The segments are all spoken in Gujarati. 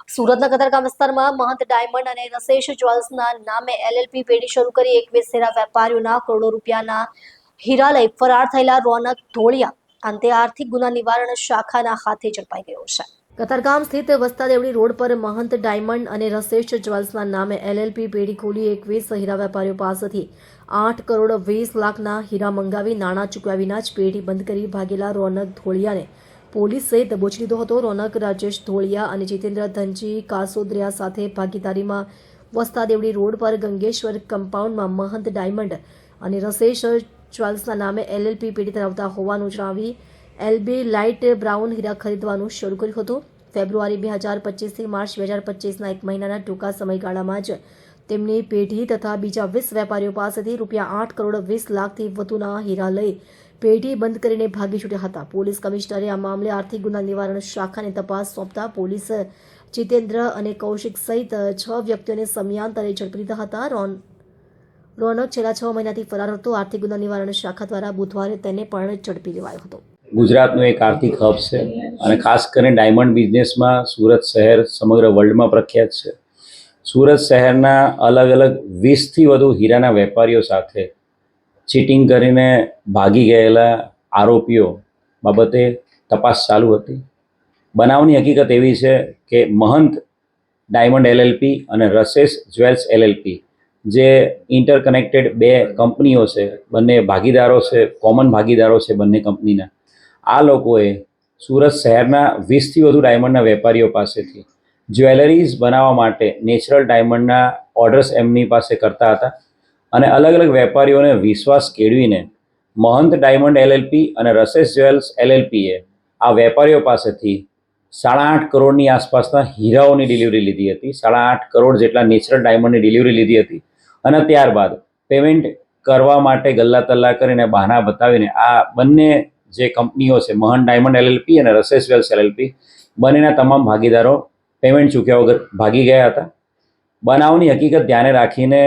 સુરતના કતારગામ વિસ્તારમાં મહંત ડાયમંડ અને રસેશ જ્વેલ્સના નામે એલએલપી પેઢી શરૂ કરી 21 હીરા વેપારીઓના કરોડો રૂપિયાના હીરા લઈ ફરાર થયેલા રોનક ધોળિયા અંતે આર્થિક ગુના નિવારણ શાખાના હાથે ઝડપાઈ ગયો છે. કતારગામ સ્થિત વસ્તાદેવડી રોડ પર મહંત ડાયમંડ અને રસેશ જ્વેલ્સના નામે એલએલપી પેઢી ખોલી 21 હીરા વેપારીઓ પાસેથી 8 કરોડ 20 લાખના હીરા મંગાવી નાણાં ચૂકવ્યા વિના જ પેઢી બંધ કરી ભાગેલા રોનક ધોળિયાને પોલીસે દબોચી લીધો હતો. રોનક રાજેશ ધોળિયા અને જીતેન્દ્ર ધનજી કાસોદરિયા સાથે ભાગીદારીમાં વસ્તાદેવડી રોડ પર ગંગેશ્વર કમ્પાઉન્ડમાં મહંત ડાયમંડ અને રસેશ જ્વેલ્સના નામે એલએલપી પેઢી ધરાવતા હોવાનું જણાવી એલબી લાઇટ બ્રાઉન હીરા ખરીદવાનું શરૂ કર્યું હતું. ફેબ્રુઆરી 2025થી માર્ચ 2025ના એક મહિનાના ટૂંકા સમયગાળામાં જ તેમની પેઢી તથા બીજા 20 વેપારીઓ પાસેથી ₹8 કરોડ 20 લાખથી વધુના હીરા લઈ પેઢી બંધ કરીને ભાગી છૂટ્યા હતા. પોલીસ કમિશનરે આ મામલે આર્થિક ગુના નિવારણ શાખાને તપાસ સોંપતા પોલીસ જીતેન્દ્ર અને કૌશિક સહિત 6 વ્યક્તિઓને સમયાંતરે ઝડપી લીધા હતા. રોનક છેલ્લા 6 મહિનાથી ફરાર હતો. આર્થિક ગુના નિવારણ શાખા દ્વારા બુધવારે તેને પણ ઝડપી લેવાયો હતો. ગુજરાતનું એક આર્થિક હબ છે અને ખાસ કરીને ડાયમંડ બિઝનેસમાં સુરત શહેર સમગ્ર વર્લ્ડમાં પ્રખ્યાત છે. સુરત શહેરના અલગ અલગ 20થી વધુ હીરાના વેપારીઓ સાથે ચીટિંગ કરીને ભાગી ગયેલા આરોપીઓ બાબતે તપાસ ચાલુ હતી. બનાવની હકીકત એવી છે કે મહંત ડાયમંડ એલએલપી અને રસેશ જ્વેલ્સ એલએલપી જે ઇન્ટરકનેક્ટેડ બે કંપનીઓ છે, બંને ભાગીદારો છે, કોમન ભાગીદારો છે બંને કંપનીના. આ લોકોએ સુરત શહેરના 20થી વધુ ડાયમંડના વેપારીઓ પાસેથી જ્વેલરીઝ બનાવવા માટે નેચરલ ડાયમંડના ઓર્ડર્સ એમની પાસે કરતા હતા અને અલગ અલગ વેપારીઓને વિશ્વાસ કેળવીને મહંત ડાયમંડ એલએલપી અને રસેશ જ્વેલ્સ એલએલપીએ આ વેપારીઓ પાસેથી 8.5 કરોડની આસપાસના હીરાઓની ડિલિવરી લીધી હતી. 8.5 કરોડ જેટલા નેચરલ ડાયમંડની ડિલિવરી લીધી હતી અને ત્યારબાદ પેમેન્ટ કરવા માટે ગલ્લા તલ્લા કરીને બહાના બતાવીને આ બંને જે કંપનીઓ છે મહંત ડાયમંડ એલએલપી અને રસેશ જ્વેલ્સ એલએલપી બંનેના તમામ ભાગીદારો પેમેન્ટ ચૂક્યા વગર ભાગી ગયા હતા. બનાવની હકીકત ધ્યાને રાખીને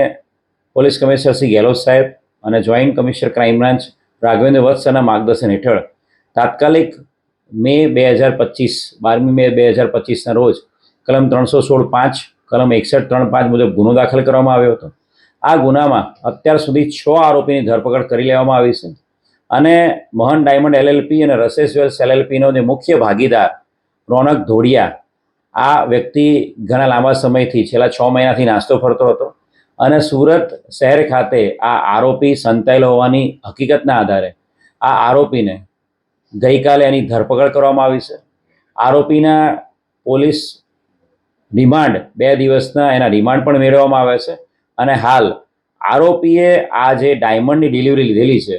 પોલીસ કમિશનર શ્રી ગેહલોત સાહેબ અને joint commissioner crime branch Raghavendra વત્સના માર્ગદર્શન હેઠળ તાત્કાલિક મે 2025 12મી મે 2025ના રોજ કલમ 316(5) કલમ 61(3)(5) મુજબ ગુનો દાખલ કરવામાં આવ્યો હતો. આ ગુનામાં અત્યાર સુધી 6 આરોપીની ધરપકડ કરી લેવામાં આવી છે અને મહંત ડાયમંડ એલએલપી અને રસેશ જ્વેલ્સ એલએલપીનો જે મુખ્ય ભાગીદાર રોનક ધોળિયા, આ વ્યક્તિ ઘણા લાંબા સમયથી છેલ્લા 6 મહિનાથી નાસ્તો ફરતો હતો અને સુરત શહેર ખાતે આ આરોપી સંતાયેલો હોવાની હકીકતના આધારે આ આરોપીને ગઈકાલે એની ધરપકડ કરવામાં આવી છે. આરોપીના પોલીસ રિમાન્ડ 2 દિવસના એના રિમાન્ડ પણ મેળવવામાં આવે છે અને હાલ આરોપીએ આ જે ડાયમંડની ડિલિવરી લીધેલી છે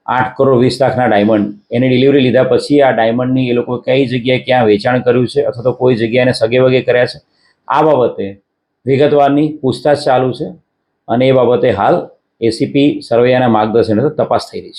8 કરોડ 20 લાખના ડાયમંડ, એની ડિલિવરી લીધા પછી આ ડાયમંડની એ લોકો કઈ જગ્યાએ ક્યાં વેચાણ કર્યું છે અથવા તો કોઈ જગ્યાએ એને સગે વગે કર્યા છે, આ બાબતે વિગતવારની પૂછતાછ ચાલુ છે અને એ બાબતે હાલ એસીપી સરવૈયાના માર્ગદર્શન હેઠળ તપાસ થઈ રહી છે.